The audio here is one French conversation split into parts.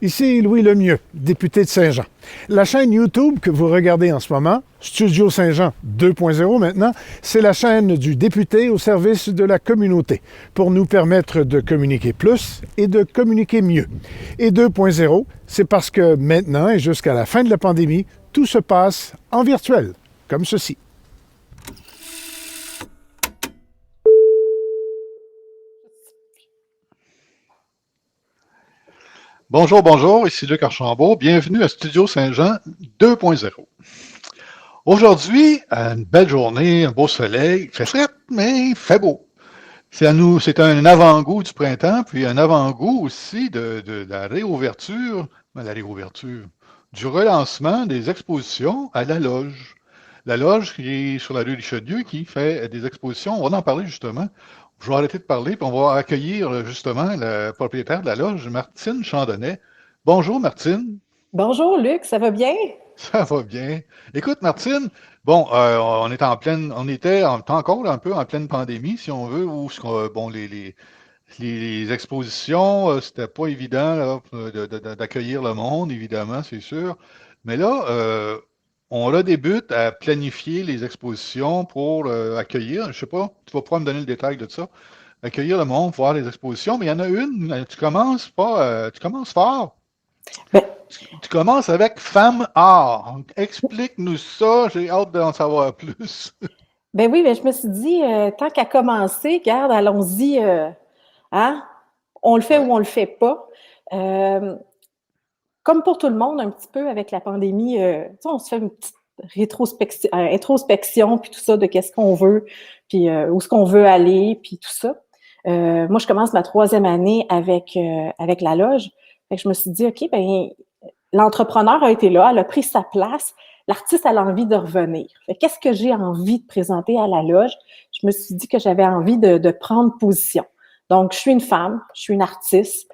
Ici Louis Lemieux, député de Saint-Jean. La chaîne YouTube que vous regardez en ce moment, Studio Saint-Jean 2.0 maintenant, c'est la chaîne du député au service de la communauté pour nous permettre de communiquer plus et de communiquer mieux. Et 2.0, c'est parce que maintenant et jusqu'à la fin de la pandémie, tout se passe en virtuel, comme ceci. Bonjour, bonjour, ici Luc Archambault. Bienvenue à Studio Saint-Jean 2.0. Aujourd'hui, une belle journée, un beau soleil. Il fait frais, mais il fait beau. C'est un avant-goût du printemps, puis un avant-goût aussi de la réouverture, du relancement des expositions à la Loge. La Loge qui est sur la rue Richelieu, qui fait des expositions. On va en parler justement. Je vais arrêter de parler, puis on va accueillir justement le propriétaire de la Loge, Martine Chandonnet. Bonjour Martine. Bonjour Luc, ça va bien? Ça va bien. Écoute, Martine, bon, on était encore un peu en pleine pandémie, si on veut, où bon, les expositions, c'était pas évident là, d'accueillir le monde, évidemment, c'est sûr. Mais là, on redébute à planifier les expositions pour accueillir. Je sais pas, tu vas pouvoir me donner le détail de ça. Accueillir le monde, voir les expositions, mais il y en a une, tu commences fort. Ben, Tu commences avec Femme Art. Explique-nous ça, j'ai hâte d'en savoir plus. ben oui, je me suis dit, tant qu'à commencer, garde, allons-y, hein? On le fait Ouais. ou on le fait pas. Euh, Comme pour tout le monde, un petit peu avec la pandémie, tu sais, on se fait une petite introspection, puis tout ça, de qu'est-ce qu'on veut, puis où est-ce qu'on veut aller, puis tout ça. Moi, je commence ma troisième année avec la loge. Fait que je me suis dit, OK, ben l'entrepreneur a été là, elle a pris sa place, l'artiste elle a envie de revenir. Fait qu'est-ce que j'ai envie de présenter à la loge? Je me suis dit que j'avais envie de prendre position. Donc, je suis une femme, je suis une artiste,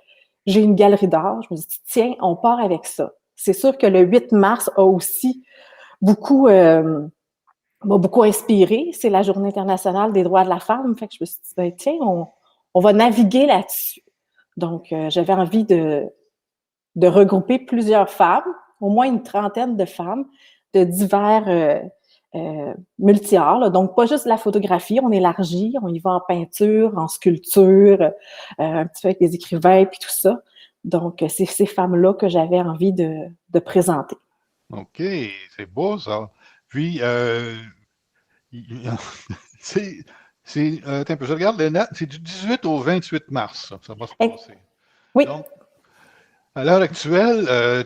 j'ai une galerie d'art. Je me suis dit, tiens, on part avec ça. C'est sûr que le 8 mars a aussi beaucoup, m'a beaucoup inspiré. C'est la Journée internationale des droits de la femme. Fait que je me suis dit, ben, tiens, on va naviguer là-dessus. Donc, j'avais envie de regrouper plusieurs femmes, au moins une trentaine de femmes de divers multi-arts. Donc, pas juste la photographie, on élargit, on y va en peinture, en sculpture, un petit peu avec des écrivains, puis tout ça. Donc, c'est ces femmes-là que j'avais envie de présenter. OK, c'est beau ça. Puis, il- c'est, attends un peu, je regarde les dates, c'est du 18 au 28 mars, ça va se Hey, passer. oui, Donc, à l'heure actuelle,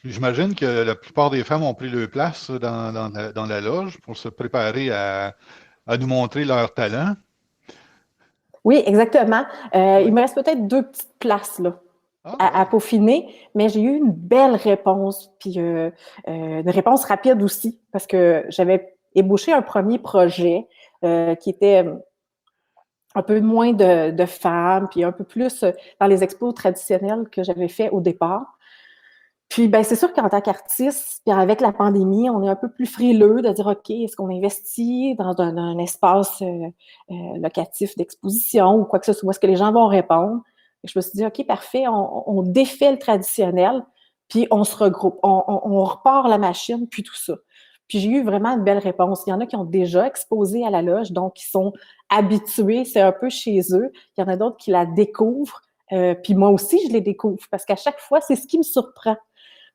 j'imagine que la plupart des femmes ont pris leur place dans la loge pour se préparer à nous montrer leur talent. oui, exactement. Il Oui. me reste peut-être deux petites places là, Ah à oui. peaufiner, mais j'ai eu une belle réponse, puis une réponse rapide aussi, parce que j'avais ébauché un premier projet qui était un peu moins de femmes, puis un peu plus dans les expos traditionnels que j'avais fait au départ. Puis, ben, c'est sûr qu'en tant qu'artiste, puis avec la pandémie, on est un peu plus frileux de dire, OK, est-ce qu'on investit dans un espace locatif d'exposition ou quoi que ce soit? Est-ce que les gens vont répondre? Et je me suis dit, OK, parfait, on défait le traditionnel, puis on se regroupe, on repart la machine, puis tout ça. Puis j'ai eu vraiment une belle réponse. Il y en a qui ont déjà exposé à la loge, donc qui sont habitués, c'est un peu chez eux. Il y en a d'autres qui la découvrent. Puis moi aussi, je les découvre parce qu'à chaque fois, c'est ce qui me surprend.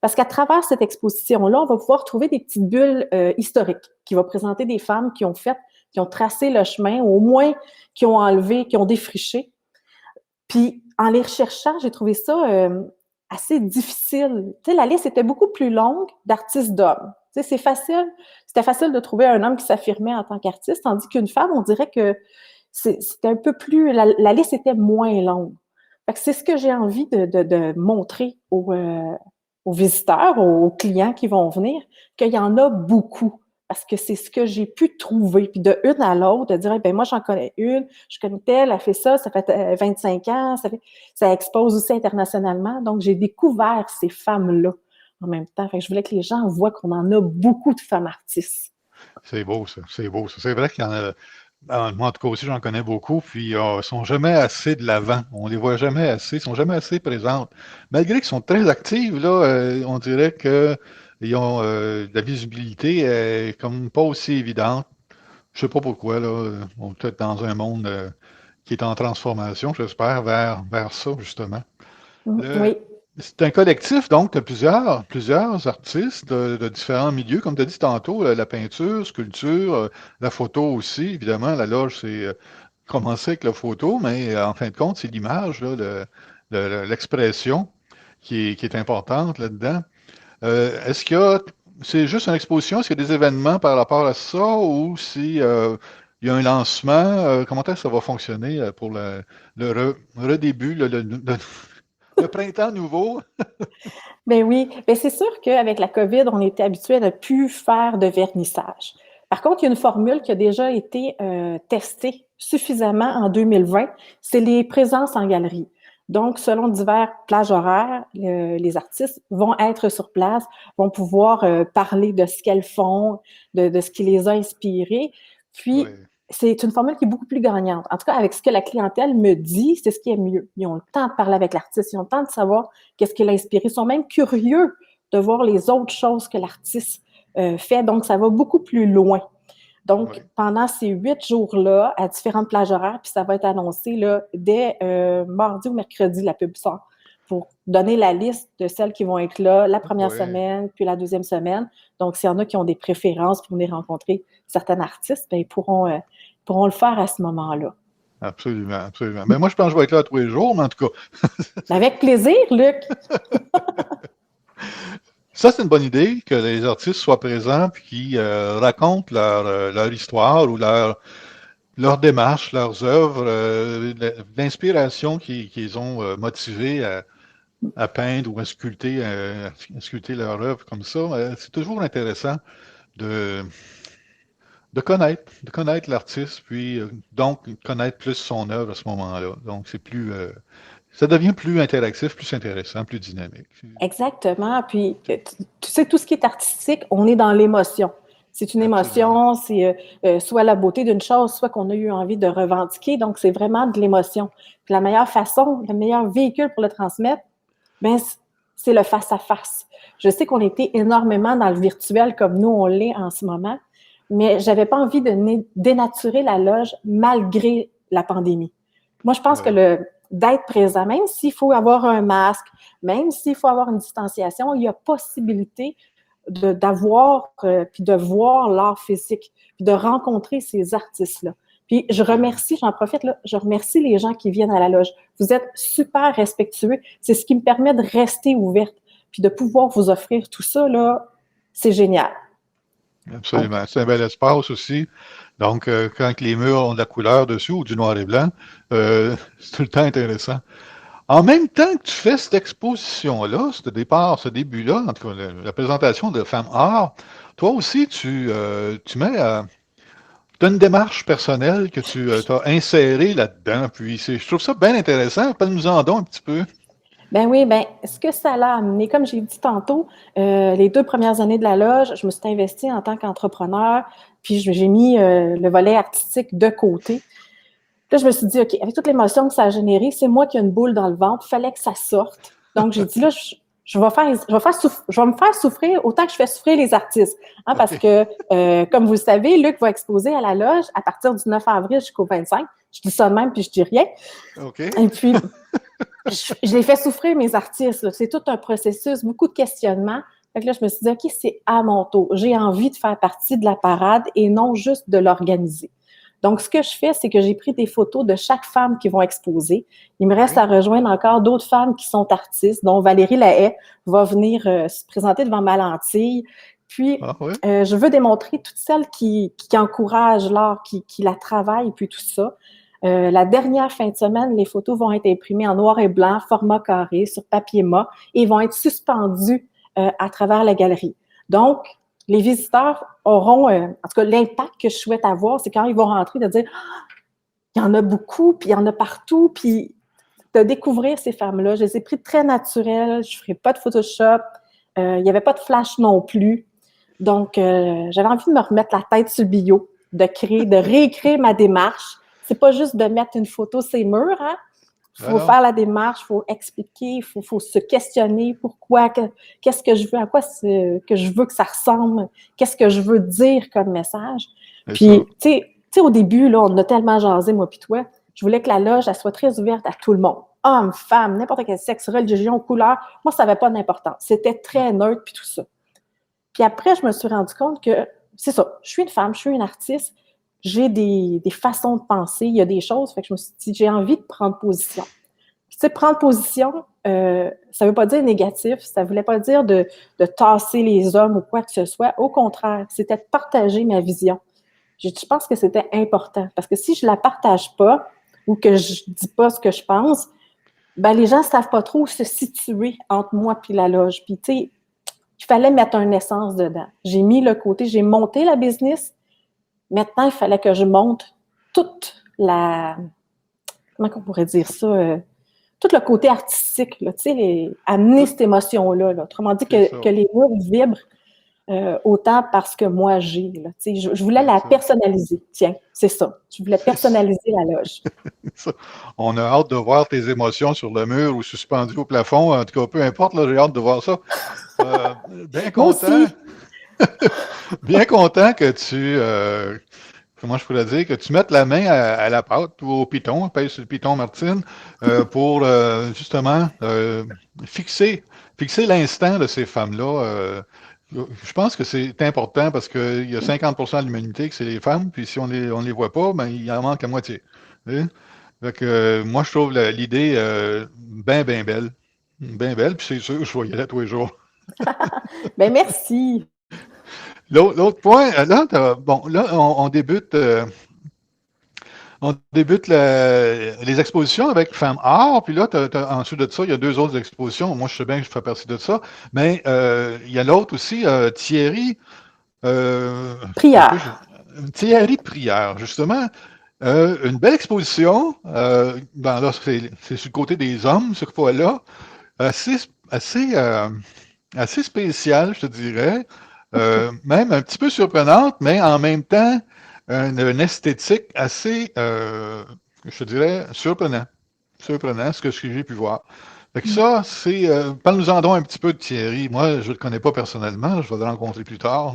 Parce qu'à travers cette exposition-là, on va pouvoir trouver des petites bulles historiques qui vont présenter des femmes qui ont tracé le chemin, ou au moins qui ont enlevé, qui ont défriché. Puis en les recherchant, j'ai trouvé ça assez difficile. Tu sais, la liste était beaucoup plus longue d'artistes d'hommes. Tu sais, c'était facile de trouver un homme qui s'affirmait en tant qu'artiste, tandis qu'une femme, on dirait que c'était un peu plus, la liste était moins longue. Fait que c'est ce que j'ai envie de montrer aux visiteurs, aux clients qui vont venir, qu'il y en a beaucoup. Parce que c'est ce que j'ai pu trouver. Puis de une à l'autre, de dire, ben moi, j'en connais une, je connais telle, elle fait ça fait 25 ans, ça expose aussi internationalement. Donc, j'ai découvert ces femmes-là en même temps. Fait que je voulais que les gens voient qu'on en a beaucoup de femmes artistes. C'est beau ça, c'est beau ça. C'est vrai qu'il y en a. Moi, en tout cas aussi, j'en connais beaucoup, puis ils sont jamais assez de l'avant. On les voit jamais assez, ils sont jamais assez présentes. Malgré qu'ils sont très actifs, là, on dirait que ils ont la visibilité est comme pas aussi évidente. Je sais pas pourquoi, là. On est peut-être dans un monde qui est en transformation, j'espère, vers ça, justement. Le- Oui. c'est un collectif, donc, de plusieurs artistes de différents milieux, comme tu as dit tantôt, la peinture, sculpture, la photo aussi, évidemment. La loge, c'est commencé avec la photo, mais en fin de compte, c'est l'image, là, l'expression qui est importante là-dedans. Est-ce qu'il y a, c'est juste une exposition, est-ce qu'il y a des événements par rapport à ça, ou si il y a un lancement, comment est-ce que ça va fonctionner pour redébut, le printemps nouveau? Ben oui, ben c'est sûr qu'avec la COVID, on était habitué à ne plus faire de vernissage. Par contre, il y a une formule qui a déjà été testée suffisamment en 2020, c'est les présences en galerie. Donc, selon divers plages horaires, les artistes vont être sur place, vont pouvoir parler de ce qu'elles font, de ce qui les a inspirées. Puis, Oui, c'est une formule qui est beaucoup plus gagnante. En tout cas, avec ce que la clientèle me dit, c'est ce qui est mieux. Ils ont le temps de parler avec l'artiste, ils ont le temps de savoir qu'est-ce qui l'a inspiré. Ils sont même curieux de voir les autres choses que l'artiste fait. Donc, ça va beaucoup plus loin. Donc, oui. pendant ces 8 jours-là, à différentes plages horaires, puis ça va être annoncé là, dès mardi ou mercredi, la pub sort, pour donner la liste de celles qui vont être là la première Oui, semaine, puis la deuxième semaine. Donc, s'il y en a qui ont des préférences pour venir rencontrer certains artistes, bien, pourront le faire à ce moment-là. absolument, absolument. Mais moi, je pense que je vais être là tous les jours, mais en tout cas, Avec plaisir, Luc. ça, c'est une bonne idée que les artistes soient présents puis qu'ils racontent leur histoire ou leur démarche, leurs œuvres, l'inspiration qu'ils ont motivé à peindre ou à sculpter leur œuvre comme ça. C'est toujours intéressant de, de connaître l'artiste, puis donc connaître plus son œuvre à ce moment-là. Donc, ça devient plus interactif, plus intéressant, plus dynamique. Exactement. Puis, tu sais, tout ce qui est artistique, on est dans l'émotion. C'est une Absolument. émotion, c'est soit la beauté d'une chose, soit qu'on a eu envie de revendiquer. Donc, c'est vraiment de l'émotion. Puis, la meilleure façon, le meilleur véhicule pour le transmettre, ben, c'est le face-à-face. Je sais qu'on était énormément dans le virtuel comme nous, on l'est en ce moment, mais j'avais pas envie de dénaturer la loge malgré la pandémie. Moi, je pense que Oui. d'être présent, même s'il faut avoir un masque, même s'il faut avoir une distanciation, il y a possibilité d'avoir puis de voir l'art physique, puis de rencontrer ces artistes-là. Puis je Absolument. remercie, j'en profite là, je remercie les gens qui viennent à la loge. Vous êtes super respectueux. C'est ce qui me permet de rester ouverte, puis de pouvoir vous offrir tout ça, là, c'est génial. Donc, Absolument. C'est un bel espace aussi. Donc, quand les murs ont de la couleur dessus ou du noir et blanc, c'est tout le temps intéressant. En même temps que tu fais cette exposition-là, ce début-là, en tout cas, la présentation de Femmes Art, toi aussi, tu mets, t'as une démarche personnelle que tu as insérée là-dedans. Puis, je trouve ça bien intéressant. Parle-nous-en donc un petit peu. ben oui, ben ce que ça l'a amené, comme j'ai dit tantôt, les 2 premières années de la loge, je me suis investie en tant qu'entrepreneur, puis j'ai mis le volet artistique de côté. Là, je me suis dit, OK, avec toute l'émotion que ça a généré, c'est moi qui ai une boule dans le ventre, il fallait que ça sorte. Donc, j'ai dit, là, je vais me faire souffrir autant que je fais souffrir les artistes. Hein, parce OK. que, comme vous le savez, Luc va exposer à la loge à partir du 9 avril jusqu'au 25. Je dis ça de même, puis je dis rien. OK. Et puis, je les fais souffrir, mes artistes. C'est tout un processus, beaucoup de questionnements. Fait que là, je me suis dit, OK, c'est à mon tour. J'ai envie de faire partie de la parade et non juste de l'organiser. Donc, ce que je fais, c'est que j'ai pris des photos de chaque femme qui vont exposer. Il me reste Oui. à rejoindre encore d'autres femmes qui sont artistes, dont Valérie Lahaye va venir se présenter devant ma lentille. Puis, Ah, oui. je veux démontrer toutes celles qui encouragent l'art, qui la travaillent, puis tout ça. La dernière fin de semaine, les photos vont être imprimées en noir et blanc, format carré, sur papier mat, et vont être suspendues à travers la galerie. Donc, les visiteurs auront, en tout cas, l'impact que je souhaite avoir, c'est quand ils vont rentrer, de dire, ah, il y en a beaucoup, puis il y en a partout, puis de découvrir ces femmes-là. Je les ai pris très naturelles, je ne ferai pas de Photoshop, il n'y avait pas de flash non plus. Donc, j'avais envie de me remettre la tête sur le bio. de réécrire ma démarche. C'est pas juste de mettre une photo sur les murs, hein? Il faut faire la démarche, il faut expliquer, il faut se questionner pourquoi, qu'est-ce que je veux, à quoi que je veux que ça ressemble, qu'est-ce que je veux dire comme message. Puis, tu sais, au début, là, on a tellement jasé, moi puis toi, je voulais que la loge, elle soit très ouverte à tout le monde. Hommes, femmes, n'importe quel sexe, religion, couleur. Moi, ça n'avait pas d'importance. C'était très neutre puis tout ça. Puis après, je me suis rendu compte que, c'est ça, je suis une femme, je suis une artiste, j'ai des façons de penser, il y a des choses, fait que je me suis dit, j'ai envie de prendre position. Puis, tu sais, prendre position, ça ne veut pas dire négatif, ça ne voulait pas dire de tasser les hommes ou quoi que ce soit. Au contraire, c'était de partager ma vision. Je pense que c'était important, parce que si je ne la partage pas ou que je ne dis pas ce que je pense, ben les gens ne savent pas trop où se situer entre moi et la loge. Puis, tu sais, il fallait mettre une essence dedans. J'ai mis le côté, j'ai monté la business. Maintenant, il fallait que je monte toute la... Comment on pourrait dire ça? Tout le côté artistique, là, tu sais, amener cette émotion-là. Là. Autrement dit, que les murs vibrent autant parce que moi j'ai. Là, tu sais, je voulais la personnaliser. Tiens, c'est ça. Je voulais personnaliser la loge. On a hâte de voir tes émotions sur le mur ou suspendues au plafond. En tout cas, peu importe, là, j'ai hâte de voir ça. Bien content. Bien content que tu, comment je pourrais dire, que tu mettes la main à la pâte ou au piton, pèse sur le piton, Martine, pour justement fixer l'instant de ces femmes-là. Je pense que c'est important parce qu'il y a 50% de l'humanité que c'est les femmes, puis si on les voit pas, ben il en manque à moitié. Donc, moi, je trouve l'idée bien belle. Bien belle, puis c'est sûr, je vais y aller tous les jours. Ben merci. L'autre point, là, on débute, les expositions avec Femmes Art, puis là, ensuite de ça, il y a 2 autres expositions. Moi, je sais bien que je fais partie de ça, mais il y a l'autre aussi, Thierry Prière. Thierry Prière, justement. Une belle exposition. Là, c'est sur le côté des hommes, ce fois-là. Assez, assez, assez spécial, je te dirais. Même un petit peu surprenante, mais en même temps, une esthétique assez, je te dirais, surprenant, ce que j'ai pu voir. Fait que ça, c'est... parle-nous-en donc un petit peu de Thierry. Moi, je ne le connais pas personnellement, je vais le rencontrer plus tard.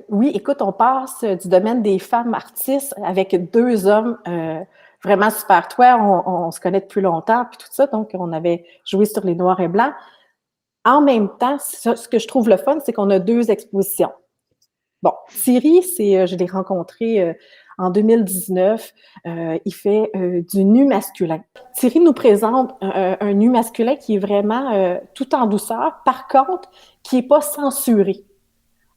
Oui, écoute, on passe du domaine des femmes artistes avec 2 hommes vraiment super. Toi, on se connaît depuis longtemps, puis tout ça, donc on avait joué sur les noirs et blancs. En même temps, ce que je trouve le fun, c'est qu'on a 2 expositions. Bon, Thierry, je l'ai rencontré en 2019. Il fait du nu masculin. Thierry nous présente un nu masculin qui est vraiment tout en douceur, par contre, qui n'est pas censuré.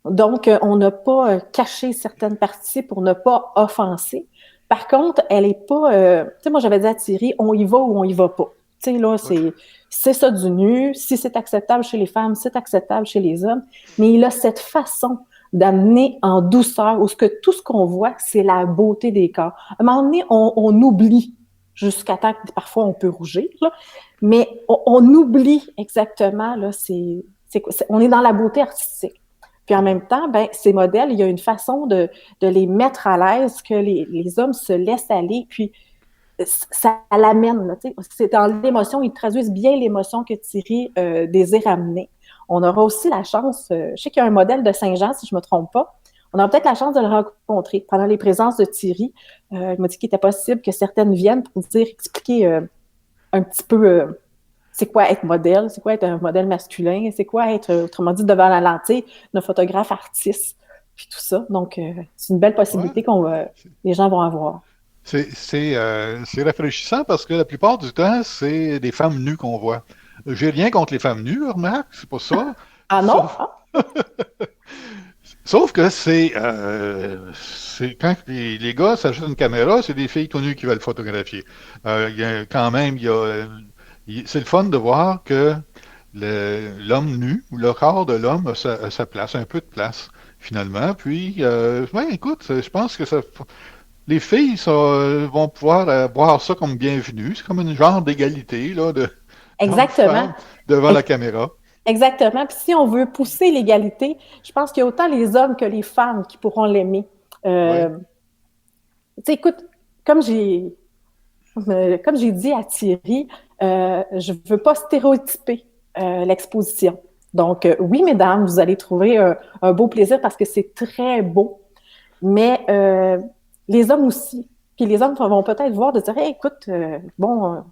Donc, on n'a pas caché certaines parties pour ne pas offenser. Par contre, elle n'est pas... tu sais, moi, j'avais dit à Thierry, on y va ou on y va pas. Tu sais, là, c'est ça du nu. Si c'est acceptable chez les femmes, c'est acceptable chez les hommes. Mais il a cette façon d'amener en douceur, où tout ce qu'on voit, c'est la beauté des corps. À un moment donné, on oublie, jusqu'à temps que parfois on peut rougir, là, mais on oublie exactement, là, on est dans la beauté artistique. Puis en même temps, ben, ces modèles, il y a une façon de les mettre à l'aise, que les hommes se laissent aller, puis ça l'amène. Là, c'est dans l'émotion, ils traduisent bien l'émotion que Thierry désire amener. On aura aussi la chance, je sais qu'il y a un modèle de Saint-Jean, si je ne me trompe pas, on aura peut-être la chance de le rencontrer pendant les présences de Thierry. Il m'a dit qu'il était possible que certaines viennent pour expliquer un petit peu c'est quoi être modèle, c'est quoi être un modèle masculin, c'est quoi être, autrement dit, devant la lentille, d'un photographe artiste, puis tout ça. Donc, c'est une belle possibilité les gens vont avoir. C'est rafraîchissant parce que la plupart du temps, c'est des femmes nues qu'on voit. J'ai rien contre les femmes nues, remarque, c'est pas ça. Ah non? Sauf que c'est quand les gars s'achètent une caméra, c'est des filles tout nues qui veulent photographier. C'est le fun de voir que l'homme nu ou le corps de l'homme a sa place, un peu de place finalement. Puis, écoute, je pense que les filles vont pouvoir voir ça comme bienvenue. C'est comme une genre d'égalité là, Exactement. Devant la caméra. Exactement. Puis si on veut pousser l'égalité, je pense qu'il y a autant les hommes que les femmes qui pourront l'aimer. Oui. Tu sais, écoute, comme j'ai comme j'ai dit à Thierry, je ne veux pas stéréotyper l'exposition. Donc, oui, mesdames, vous allez trouver un beau plaisir parce que c'est très beau, mais les hommes aussi. Puis les hommes vont peut-être voir de dire, hey, écoute, bon,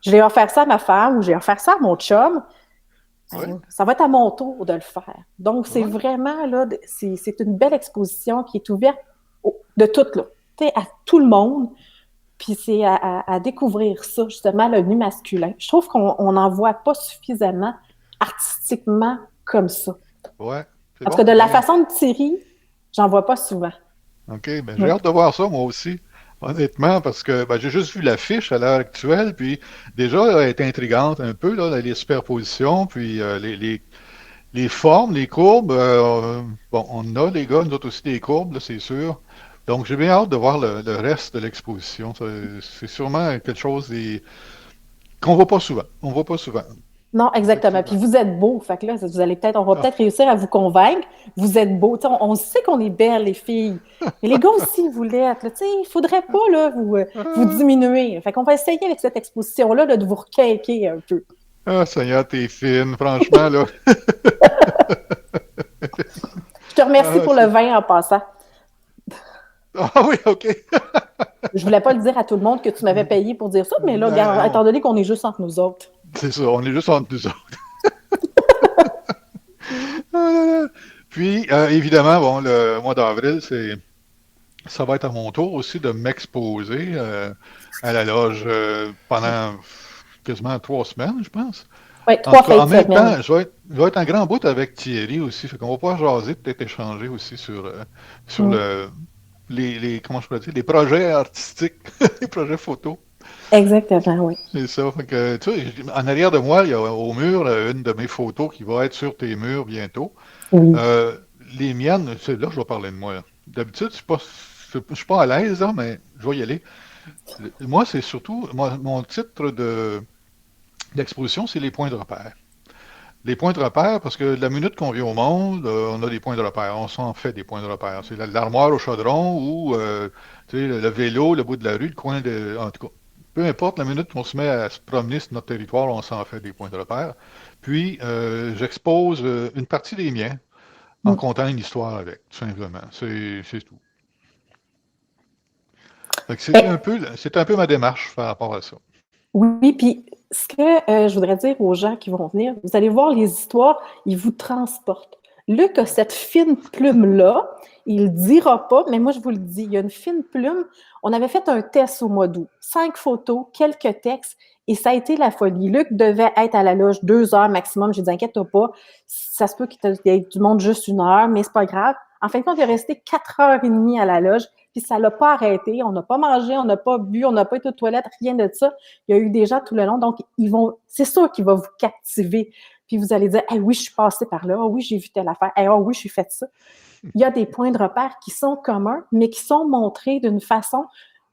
j'ai offert ça à ma femme ou j'ai offert ça à mon chum. Oui. Ben, ça va être à mon tour de le faire. Donc, c'est Oui. vraiment, là, c'est une belle exposition qui est ouverte de tout, là, tu sais, à tout le monde. Puis c'est à découvrir ça, justement, le nu masculin. Je trouve qu'on n'en voit pas suffisamment artistiquement comme ça. Ouais. C'est En tout cas, bon. de la Ben, façon de Thierry, j'en vois pas souvent. OK. Ben, j'ai Oui. hâte de voir ça, moi aussi. Honnêtement, parce que ben, j'ai juste vu l'affiche à l'heure actuelle, puis déjà, elle est intrigante un peu, là, les superpositions, puis les formes, les courbes. Bon, on a, les gars, nous autres aussi, des courbes, là, c'est sûr. Donc, j'ai bien hâte de voir le reste de l'exposition. C'est sûrement quelque chose qu'on voit pas souvent. On voit pas souvent, Non, exactement. Puis effectivement. vous êtes beaux. Fait que là, vous allez peut-être, on va Ah, peut-être réussir à vous convaincre. Vous êtes beaux. Tu sais, on sait qu'on est belles, les filles. Mais les gars aussi, vous l'êtes. Là. Tu sais, il faudrait pas là, vous ah, diminuer. Fait qu'on va essayer avec cette exposition-là là, de vous requinquer un peu. ah, Seigneur, t'es fine, franchement, là. Je te remercie Ah, pour le vin en passant. ah oui, OK. Je voulais pas le dire à tout le monde que tu m'avais payé pour dire ça, mais là, Ben regarde, non, étant donné qu'on est juste entre nous autres. c'est ça, on est juste entre nous autres. Ah là là. Puis, évidemment, bon, le mois d'avril, ça va être à mon tour aussi de m'exposer à la loge pendant quasiment 3 semaines, je pense. Oui, En trois tout cas, fins en de même semaine. temps, je vais être en grand bout avec Thierry aussi. Fait qu'on va pouvoir jaser, peut-être échanger aussi sur Mm. comment je pourrais dire, les projets artistiques, les projets photos. Exactement, oui. C'est ça. Fait que, tu sais, en arrière de moi, il y a au mur une de mes photos qui va être sur tes murs bientôt. Oui. Euh, les miennes, c'est là que je vais parler de moi, là. D'habitude, je suis pas à l'aise, hein, mais je vais y aller. Moi, c'est surtout, mon titre d'exposition, c'est les points de repère. Les points de repère, parce que la minute qu'on vient au monde, on a des points de repère. On s'en fait des points de repère. C'est l'armoire au chaudron ou tu sais, le vélo, le bout de la rue, le coin de. En tout cas, peu importe, la minute qu'on se met à se promener sur notre territoire, on s'en fait des points de repère. Puis, j'expose une partie des miens en Mm. comptant une histoire avec, tout simplement. C'est tout. Fait que Eh, c'est un peu ma démarche par rapport à ça. oui, puis ce que je voudrais dire aux gens qui vont venir, vous allez voir les histoires, ils vous transportent. Luc a cette fine plume-là, il ne dira pas, mais moi je vous le dis, il y a une fine plume. On avait fait un test au mois d'août, 5 photos, quelques textes, et ça a été la folie. Luc devait être à la loge 2 heures maximum. J'ai dit, inquiète-toi pas, ça se peut qu'il y ait du monde juste 1 heure, mais c'est pas grave. En fin de compte, il est resté 4 heures et demie à la loge, puis ça l'a pas arrêté. On n'a pas mangé, on n'a pas bu, on n'a pas été aux toilettes, rien de ça. Il y a eu des gens tout le long, donc c'est sûr qu'il va vous captiver. Puis vous allez dire, hey, oui, je suis passée par là, oh, oui, j'ai vu telle affaire, hey, oh, oui, je suis fait ça. Il y a des points de repère qui sont communs, mais qui sont montrés d'une façon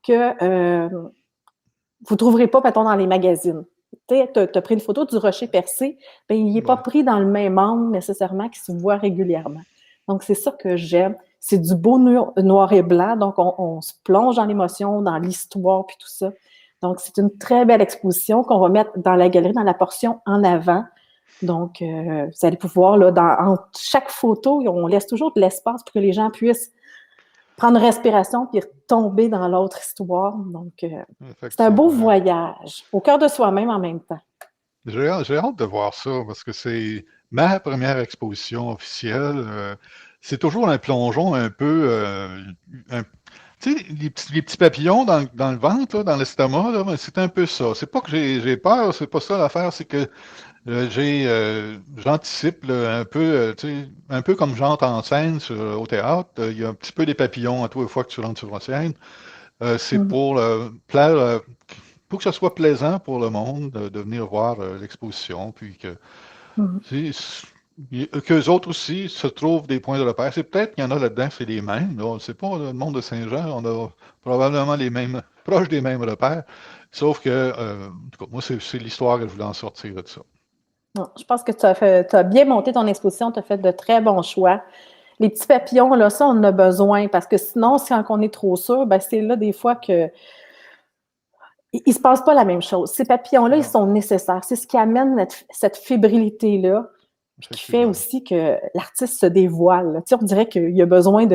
que vous ne trouverez pas, mettons, dans les magazines. Tu as pris une photo du rocher percé, bien, il n'est pas Ouais. pris dans le même angle nécessairement qui se voit régulièrement. Donc, c'est ça que j'aime. C'est du beau noir et blanc, donc on se plonge dans l'émotion, dans l'histoire, puis tout ça. Donc, c'est une très belle exposition qu'on va mettre dans la galerie, dans la portion en avant. Donc, vous allez pouvoir, là, entre chaque photo, on laisse toujours de l'espace pour que les gens puissent prendre une respiration puis retomber dans l'autre histoire. Donc, c'est un beau Effectivement. voyage, au cœur de soi-même en même temps. J'ai hâte de voir ça parce que c'est ma première exposition officielle. C'est toujours un plongeon un peu. Tu sais, les petits papillons dans le ventre, là, dans l'estomac, là, ben, c'est un peu ça. C'est pas que j'ai peur, c'est pas ça l'affaire, c'est que j'anticipe là, un peu, tu sais, un peu comme j'entre en scène au théâtre. Il y a un petit peu des papillons à toutes les fois que tu rentres sur la scène. C'est Mm. pour plaire, pour que ce soit plaisant pour le monde de venir voir l'exposition, puis Mm. qu'eux autres aussi se trouvent des points de repère. C'est peut-être qu'il y en a là-dedans, c'est les mêmes. Là. On ne sait pas, là, le monde de Saint-Jean, on a probablement les mêmes, proches des mêmes repères. Sauf que, en tout cas, moi, c'est l'histoire que je voulais en sortir de ça. Non, je pense que tu as bien monté ton exposition, tu as fait de très bons choix. les petits papillons, là, ça, on en a besoin parce que sinon, si quand on est trop sûr, ben, c'est là des fois que il ne se passe pas la même chose. Ces papillons-là, ils Non, sont nécessaires. C'est ce qui amène cette fébrilité-là, puis qui fait effectivement. aussi que l'artiste se dévoile. Tu sais, on dirait qu'il a besoin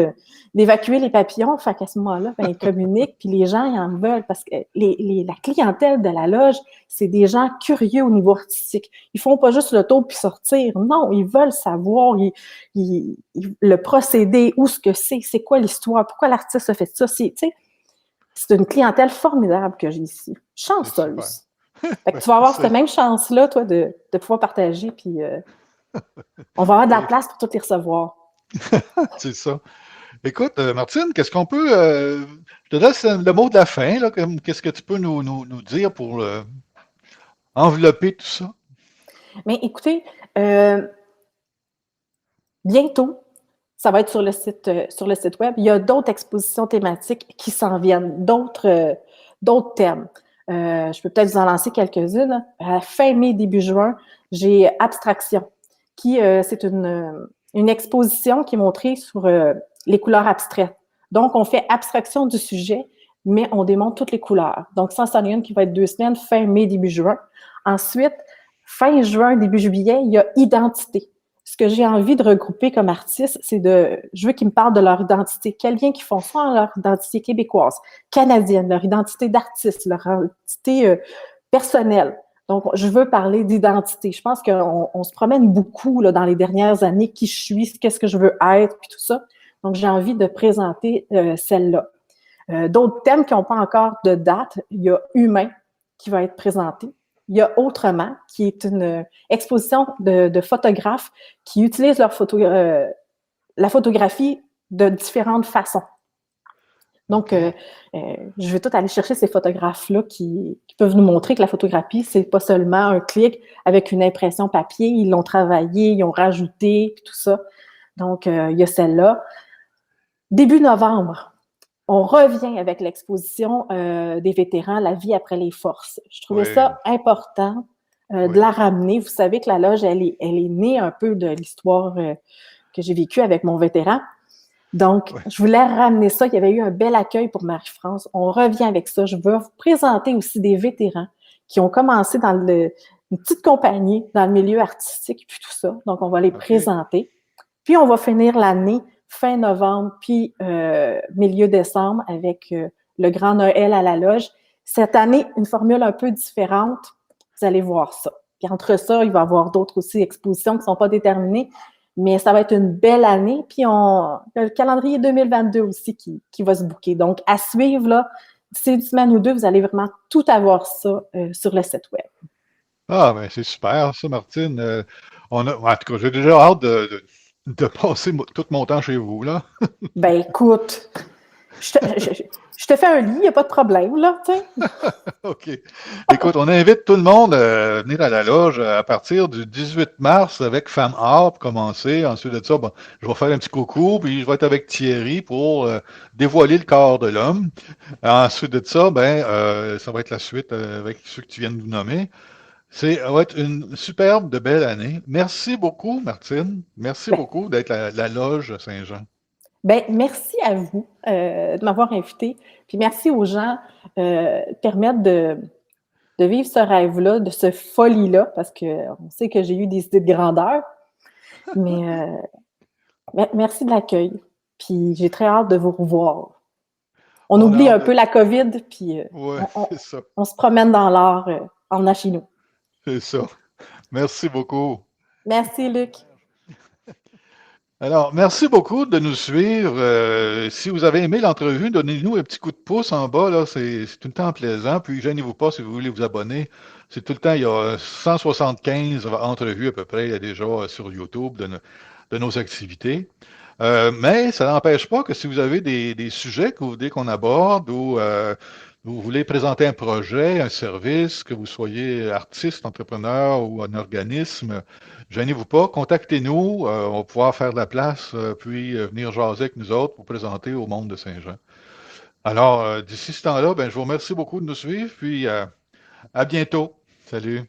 d'évacuer les papillons, fait qu'à ce moment-là, ben, il communique, puis les gens, ils en veulent, parce que la clientèle de la loge, c'est des gens curieux au niveau artistique. Ils font pas juste le tour puis sortir. Non, ils veulent savoir le procédé, où ce que c'est quoi l'histoire, pourquoi l'artiste a fait ça. Tu sais, c'est une clientèle formidable que j'ai ici. C'est super. Chanceuse. Fait que Ben, tu vas avoir c'est cette même chance-là, toi, de pouvoir partager, puis on va avoir de la et- place pour toutes les recevoir. c'est ça. Écoute, Martine, qu'est-ce qu'on peut. Je te laisse le mot de la fin, là. Qu'est-ce que tu peux nous dire pour envelopper tout ça? Mais écoutez, euh, bientôt, ça va être sur le site web. Il y a d'autres expositions thématiques qui s'en viennent, d'autres thèmes. Je peux peut-être vous en lancer quelques-unes. À la fin mai, début juin, j'ai Abstraction, qui c'est une exposition qui est montrée sur les couleurs abstraites. Donc, on fait abstraction du sujet, mais on démontre toutes les couleurs. Donc, ça, c'en est une qui va être 2 semaines, fin mai, début juin. Ensuite, fin juin, début juillet, il y a Identité. Ce que j'ai envie de regrouper comme artiste, je veux qu'ils me parlent de leur identité. Quel lien qu'ils font, soit leur identité québécoise, canadienne, leur identité d'artiste, leur identité personnelle. Donc, je veux parler d'identité. Je pense qu'on se promène beaucoup là, dans les dernières années, qui je suis, qu'est-ce que je veux être, puis tout ça. Donc, j'ai envie de présenter celle-là. D'autres thèmes qui n'ont pas encore de date, il y a Humain qui va être présenté. Il y a Autrement, qui est une exposition de photographes qui utilisent la photographie de différentes façons. Donc, je vais tout aller chercher ces photographes-là qui peuvent nous montrer que la photographie, c'est pas seulement un clic avec une impression papier. Ils l'ont travaillé, ils ont rajouté, puis tout ça. Donc, il y a celle-là. Début novembre, on revient avec l'exposition des vétérans, La vie après les forces. Je trouvais Oui, ça important de oui. la ramener. Vous savez que la loge, elle est née un peu de l'histoire que j'ai vécue avec mon vétéran. Donc, Oui. je voulais ramener ça. Il y avait eu un bel accueil pour Marie-France. On revient avec ça. Je veux vous présenter aussi des vétérans qui ont commencé dans une petite compagnie, dans le milieu artistique, puis tout ça. Donc, on va les OK. présenter. Puis, on va finir l'année fin novembre, puis milieu décembre avec le Grand Noël à la loge. Cette année, une formule un peu différente. Vous allez voir ça. Puis entre ça, il va y avoir d'autres aussi expositions qui ne sont pas déterminées, mais ça va être une belle année. Puis le calendrier 2022 aussi qui va se booker. Donc, à suivre, là, d'ici une semaine ou deux, vous allez vraiment tout avoir ça sur le site web. Ah, ben, c'est super, ça, Martine. En tout cas, j'ai déjà hâte de passer tout mon temps chez vous, là. Ben écoute, je te fais un lit, il n'y a pas de problème, là, tu sais. OK. Écoute, on invite tout le monde à venir à la loge à partir du 18 mars avec Femme Art pour commencer. Ensuite de ça, bon, je vais faire un petit coucou, puis je vais être avec Thierry pour dévoiler le corps de l'homme. Ensuite de ça, ben, ça va être la suite avec ceux que tu viens de nous nommer. Ça va être une superbe de belle année. Merci beaucoup, Martine. Merci Ben, beaucoup d'être la loge Saint-Jean. Ben, merci à vous de m'avoir invité. Puis merci aux gens de permettre de vivre ce rêve-là, de ce folie-là, parce qu'on sait que j'ai eu des idées de grandeur. Mais merci de l'accueil. Puis j'ai très hâte de vous revoir. On On a oublie hâte un peu de... la COVID, puis Ouais, on, on- c'est ça. on se promène dans l'art en venant chez nous. C'est ça. Merci beaucoup. Merci, Luc. Alors, merci beaucoup de nous suivre. Si vous avez aimé l'entrevue, donnez-nous un petit coup de pouce en bas, là, c'est tout le temps plaisant. Puis, gênez-vous pas si vous voulez vous abonner. C'est tout le temps, il y a 175 entrevues à peu près déjà sur YouTube de nos activités. Mais ça n'empêche pas que si vous avez des sujets que vous voulez qu'on aborde ou vous voulez présenter un projet, un service, que vous soyez artiste, entrepreneur ou un organisme, gênez-vous pas, contactez-nous, on va pouvoir faire de la place, puis venir jaser avec nous autres pour présenter au monde de Saint-Jean. Alors, d'ici ce temps-là, ben, je vous remercie beaucoup de nous suivre, puis à bientôt. Salut.